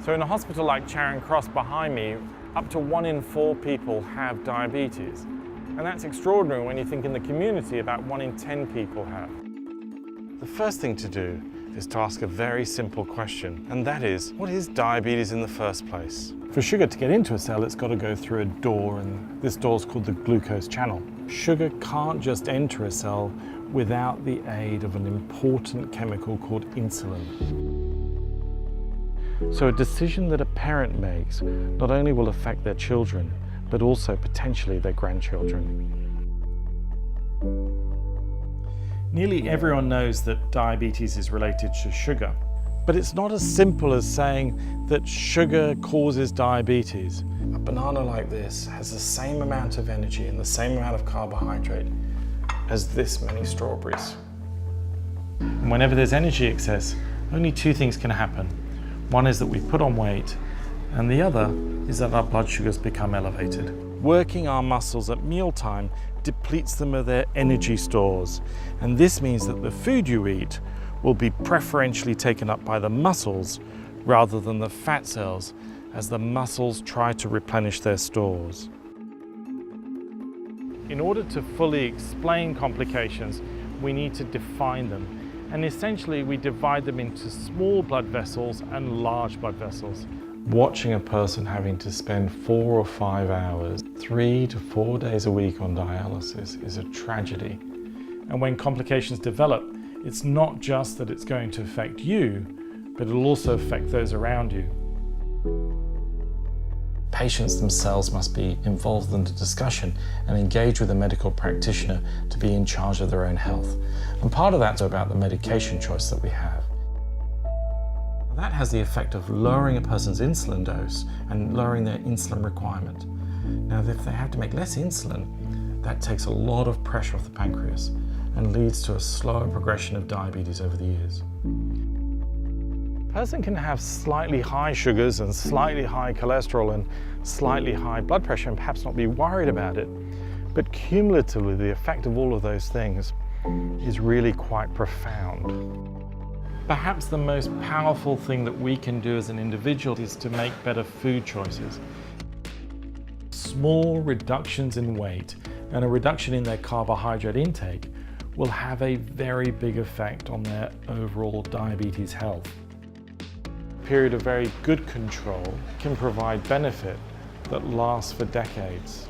So in a hospital like Charing Cross behind me, up to 1 in 4 people have diabetes. And that's extraordinary when you think in the community about 1 in 10 people have. The first thing to do is to ask a very simple question, and that is, what is diabetes in the first place? For sugar to get into a cell, it's got to go through a door, and this door is called the glucose channel. Sugar can't just enter a cell without the aid of an important chemical called insulin. So a decision that a parent makes not only will affect their children, but also potentially their grandchildren. Nearly everyone knows that diabetes is related to sugar, but it's not as simple as saying that sugar causes diabetes. A banana like this has the same amount of energy and the same amount of carbohydrate as this many strawberries. And whenever there's energy excess, only 2 things can happen. One is that we put on weight, and the other is that our blood sugars become elevated. Working our muscles at mealtime depletes them of their energy stores, and this means that the food you eat will be preferentially taken up by the muscles rather than the fat cells, as the muscles try to replenish their stores. In order to fully explain complications, we need to define them. And essentially we divide them into small blood vessels and large blood vessels. Watching a person having to spend 4 or 5 hours, 3 to 4 days a week on dialysis is a tragedy. And when complications develop, it's not just that it's going to affect you, but it'll also affect those around you. Patients themselves must be involved in the discussion and engage with a medical practitioner to be in charge of their own health. And part of that's about the medication choice that we have. That has the effect of lowering a person's insulin dose and lowering their insulin requirement. Now, if they have to make less insulin, that takes a lot of pressure off the pancreas and leads to a slower progression of diabetes over the years. A person can have slightly high sugars and slightly high cholesterol and slightly high blood pressure and perhaps not be worried about it. But cumulatively, the effect of all of those things is really quite profound. Perhaps the most powerful thing that we can do as an individual is to make better food choices. Small reductions in weight and a reduction in their carbohydrate intake will have a very big effect on their overall diabetes health. A period of very good control can provide benefit that lasts for decades.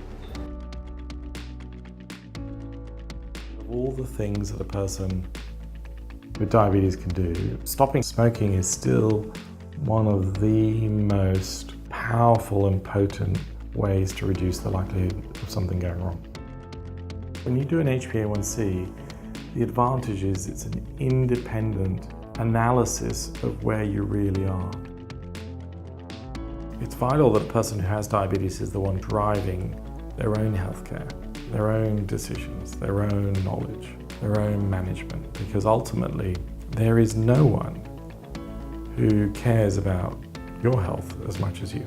Of all the things that a person with diabetes can do, stopping smoking is still one of the most powerful and potent ways to reduce the likelihood of something going wrong. When you do an HbA1c, the advantage is it's an independent analysis of where you really are. It's vital that a person who has diabetes is the one driving their own healthcare, their own decisions, their own knowledge, their own management, because ultimately there is no one who cares about your health as much as you.